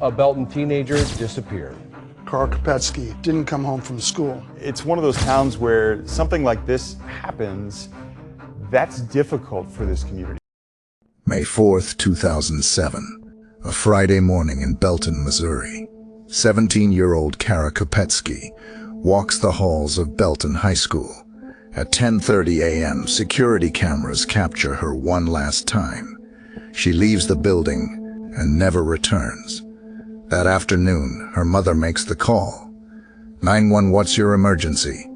A Belton teenager disappeared. Kara Kopetsky didn't come home from school. It's one of those towns where something like this happens. That's difficult for this community. May 4th, 2007, a Friday morning in Belton, Missouri. 17-year-old Kara Kopetsky walks the halls of Belton High School. At 10:30 a.m., security cameras capture her one last time. She leaves the building and never returns. That afternoon, her mother makes the call. 911, what's your emergency?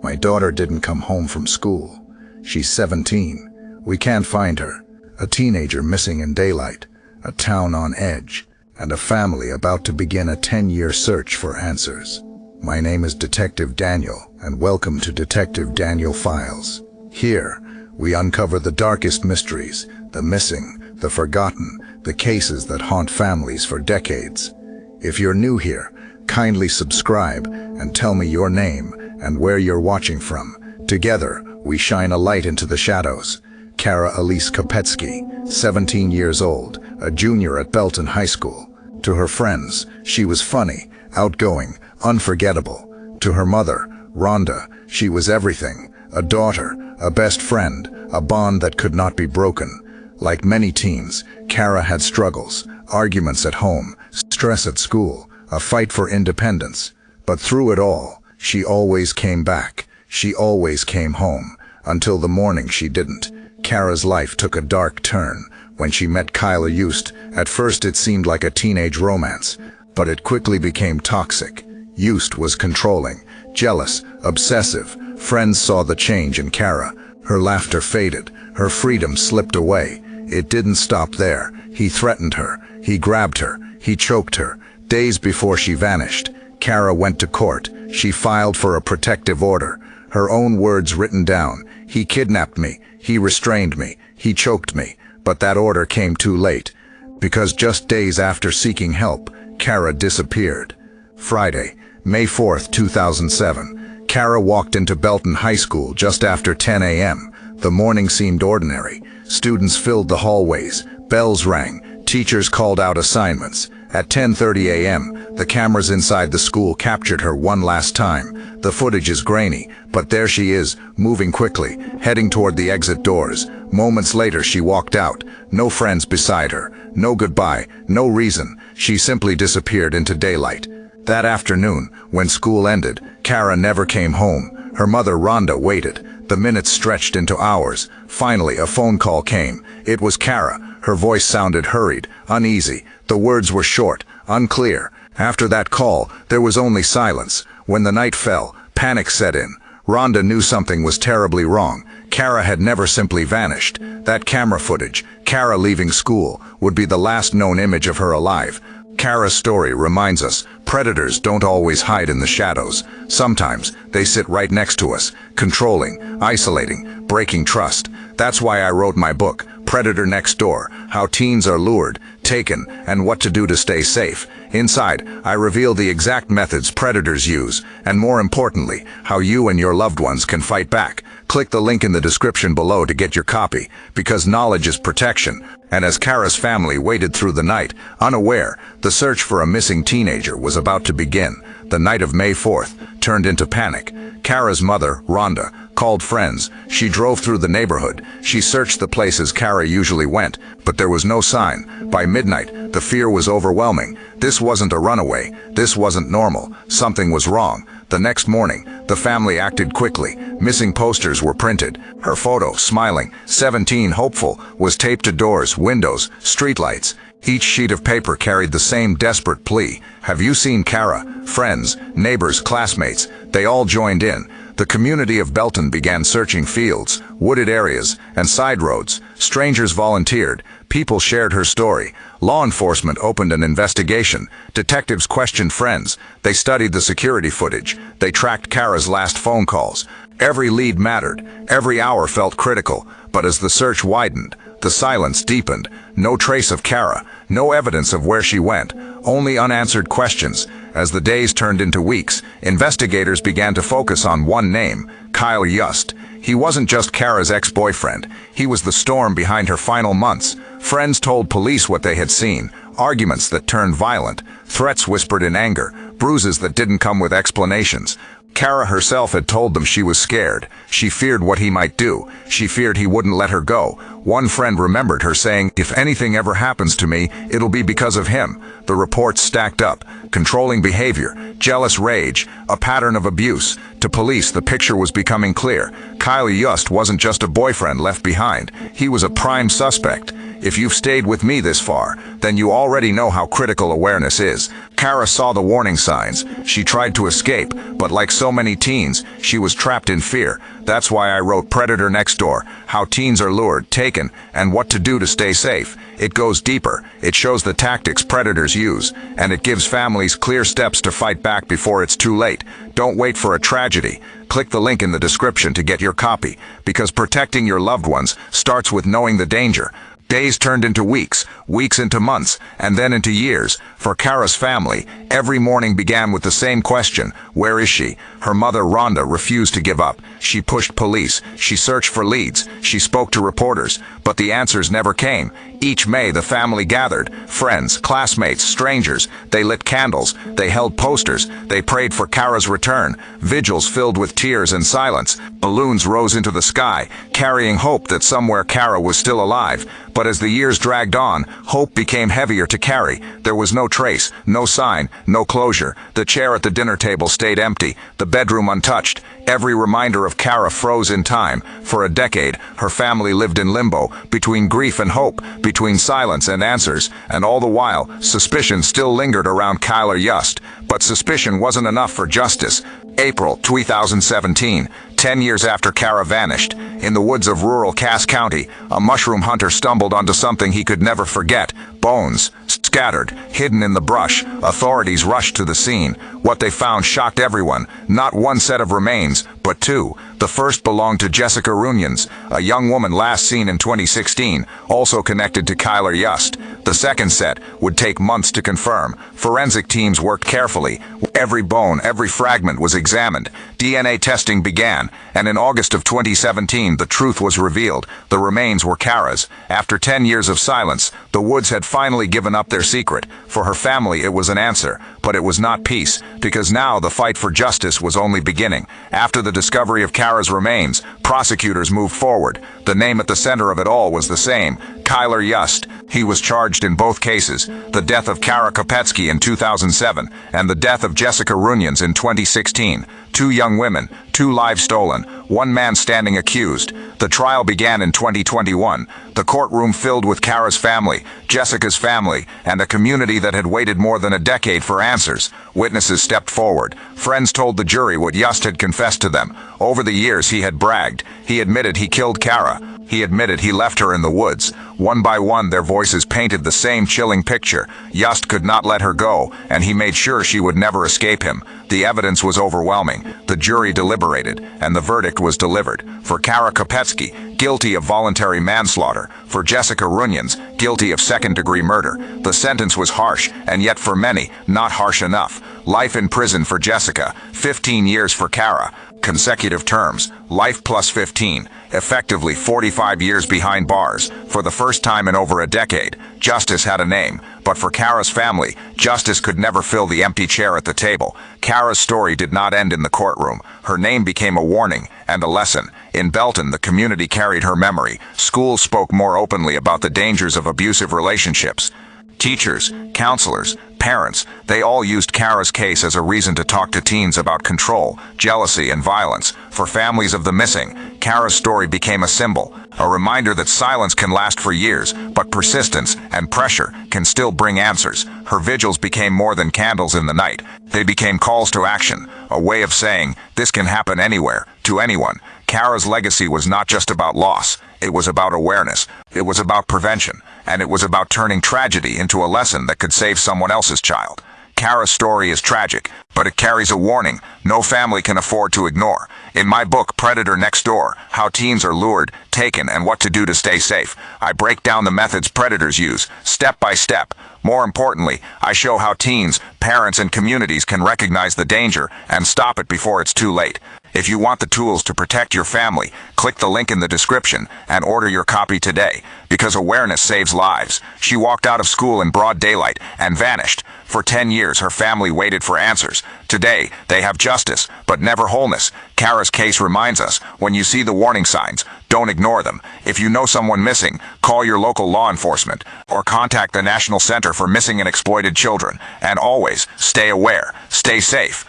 My daughter didn't come home from school. She's 17. We can't find her. A teenager missing in daylight, a town on edge, and a family about to begin a 10-year search for answers. My name is Detective Daniel, and welcome to Detective Daniel Files. Here, we uncover the darkest mysteries, the missing, the forgotten, the cases that haunt families for decades. If you're new here, kindly subscribe and tell me your name and where you're watching from. Together, we shine a light into the shadows. Kara Elise Kopetsky, 17 years old, a junior at Belton High School. To her friends, she was funny, outgoing, unforgettable. To her mother, Rhonda, she was everything. A daughter, a best friend, a bond that could not be broken. Like many teens, Kara had struggles, arguments at home, stress at school, a fight for independence. But through it all, she always came back. She always came home, until the morning she didn't. Kara's life took a dark turn when she met Kylr Yust. At first it seemed like a teenage romance, but it quickly became toxic. Yust was controlling, jealous, obsessive. Friends saw the change in Kara. Her laughter faded, her freedom slipped away. It didn't stop there. He threatened her, he grabbed her, he choked her. Days before she vanished, Kara went to court. She filed for a protective order. Her own words written down. He kidnapped me, he restrained me, he choked me. But that order came too late, because just days after seeking help, Kara disappeared. Friday, May 4th, 2007. Kara walked into Belton High School just after 10 a.m. The morning seemed ordinary. Students filled the hallways, bells rang, teachers called out assignments. At 10:30 a.m., the cameras inside the school captured her one last time. The footage is grainy, but there she is, moving quickly, heading toward the exit doors. Moments later, she walked out. No friends beside her, no goodbye, no reason. She simply disappeared into daylight. That afternoon, when school ended, Kara never came home. Her mother, Rhonda, waited. The minutes stretched into hours. Finally, a phone call came. It was Kara. Her voice sounded hurried, uneasy. The words were short, unclear. After that call, there was only silence. When the night fell, panic set in. Rhonda knew something was terribly wrong. Kara had never simply vanished. That camera footage, Kara leaving school, would be the last known image of her alive. Kara's story reminds us, predators don't always hide in the shadows. Sometimes, they sit right next to us, controlling, isolating, breaking trust. That's why I wrote my book, Predator Next Door, How Teens Are Lured, Taken, and What to Do to Stay Safe. Inside, I reveal the exact methods predators use, and more importantly, how you and your loved ones can fight back. Click the link in the description below to get your copy, because knowledge is protection. And as Kara's family waited through the night, unaware, the search for a missing teenager was about to begin. The night of May 4th turned into panic. Kara's mother, Rhonda, called friends. She drove through the neighborhood. She searched the places Kara usually went, but there was no sign. By midnight, the fear was overwhelming. This wasn't a runaway. This wasn't normal. Something was wrong. The next morning, the family acted quickly. Missing posters were printed. Her photo, smiling, 17, hopeful, was taped to doors, windows, streetlights. Each sheet of paper carried the same desperate plea. Have you seen Kara? Friends, neighbors, classmates, they all joined in. The community of Belton began searching fields, wooded areas, and side roads. Strangers volunteered. People shared her story. Law enforcement opened an investigation. Detectives questioned friends. They studied the security footage. They tracked Kara's last phone calls. Every lead mattered. Every hour felt critical. But as the search widened, the silence deepened. No trace of Kara. No evidence of where she went. Only unanswered questions. As the days turned into weeks, investigators began to focus on one name, Kylr Yust. He wasn't just Kara's ex-boyfriend. He was the storm behind her final months. Friends told police what they had seen. Arguments that turned violent, threats whispered in anger, bruises that didn't come with explanations. Kara herself had told them she was scared. She feared what he might do. She feared he wouldn't let her go. One friend remembered her saying, "If anything ever happens to me, it'll be because of him." The reports stacked up. Controlling behavior, jealous rage, a pattern of abuse. To police, the picture was becoming clear. Kylr Yust wasn't just a boyfriend left behind. He was a prime suspect. If you've stayed with me this far, then you already know how critical awareness is. Kara saw the warning signs. She tried to escape, but like so many teens, she was trapped in fear. That's why I wrote Predator Next Door, How Teens Are Lured, Taken, and What to Do to Stay Safe. It goes deeper, it shows the tactics predators use, and it gives families clear steps to fight back before it's too late. Don't wait for a tragedy. Click the link in the description to get your copy, because protecting your loved ones starts with knowing the danger. Days turned into weeks, weeks into months, and then into years. For Kara's family, every morning began with the same question: where is she? Her mother, Rhonda, refused to give up. She pushed police. She searched for leads. She spoke to reporters. But the answers never came. Each May, the family gathered. Friends, classmates, strangers. They lit candles. They held posters. They prayed for Kara's return. Vigils filled with tears and silence. Balloons rose into the sky, carrying hope that somewhere Kara was still alive. But as the years dragged on, hope became heavier to carry. There was no trace, no sign, no closure. The chair at the dinner table stayed empty, the bedroom untouched. Every reminder of Kara froze in time. For a decade, her family lived in limbo, between grief and hope, between silence and answers, and all the while, suspicion still lingered around Kylr Yust. But suspicion wasn't enough for justice. April 2017, 10 years after Kara vanished. In the woods of rural Cass County, a mushroom hunter stumbled onto something he could never forget: bones, scattered, hidden in the brush. Authorities rushed to the scene. What they found shocked everyone. Not one set of remains, but two. The first belonged to Jessica Runions, a young woman last seen in 2016, also connected to Kylr Yust. The second set would take months to confirm. Forensic teams worked carefully. Every bone, every fragment was examined. DNA testing began, and in August of 2017, the truth was revealed. The remains were Kara's. After 10 years of silence, the Woods had finally given up their secret. For her family, it was an answer, but it was not peace, because now the fight for justice was only beginning. After the discovery of Kara's remains, prosecutors moved forward. The name at the center of it all was the same: Kylr Yust. He was charged in both cases: the death of Kara Kopetsky in 2007 and the death of Jessica Runions in 2016. 2 young women, 2 lives stolen, 1 man standing accused. The trial began in 2021. The courtroom filled with Kara's family, Jessica's family, and a community that had waited more than a decade for answers. Witnesses stepped forward. Friends told the jury what Yust had confessed to them. Over the years, he had bragged. He admitted he killed Kara. He admitted he left her in the woods. One by one, their voices painted the same chilling picture. Yust could not let her go, and he made sure she would never escape him. The evidence was overwhelming. The jury deliberated, and the verdict was delivered. For Kara Kopetsky, guilty of voluntary manslaughter. For Jessica Runions, guilty of second-degree murder. The sentence was harsh, and yet for many, not harsh enough. Life in prison for Jessica, 15 years for Kara. Consecutive terms, life plus 15, effectively 45 years behind bars. For the first time in over a decade, justice had a name. But for Kara's family, justice could never fill the empty chair at the table. Kara's story did not end in the courtroom. Her name became a warning and a lesson. In Belton, the community carried her memory. Schools spoke more openly about the dangers of abusive relationships. Teachers, counselors, parents, they all used Kara's case as a reason to talk to teens about control, jealousy, and violence. For families of the missing, Kara's story became a symbol, a reminder that silence can last for years, but persistence and pressure can still bring answers. Her vigils became more than candles in the night. They became calls to action, a way of saying, this can happen anywhere, to anyone. Kara's legacy was not just about loss. It was about awareness. It was about prevention. And it was about turning tragedy into a lesson that could save someone else's child. Kara's story is tragic, but it carries a warning no family can afford to ignore. In my book, Predator Next Door, How Teens Are Lured, Taken, and What to Do to Stay Safe, I break down the methods predators use, step by step. More importantly, I show how teens, parents, and communities can recognize the danger and stop it before it's too late. If you want the tools to protect your family, click the link in the description and order your copy today, because awareness saves lives. She walked out of school in broad daylight and vanished. For 10 years, her family waited for answers. Today, they have justice, but never wholeness. Kara's case reminds us, when you see the warning signs, don't ignore them. If you know someone missing, call your local law enforcement or contact the National Center for Missing and Exploited Children. And always, stay aware, stay safe.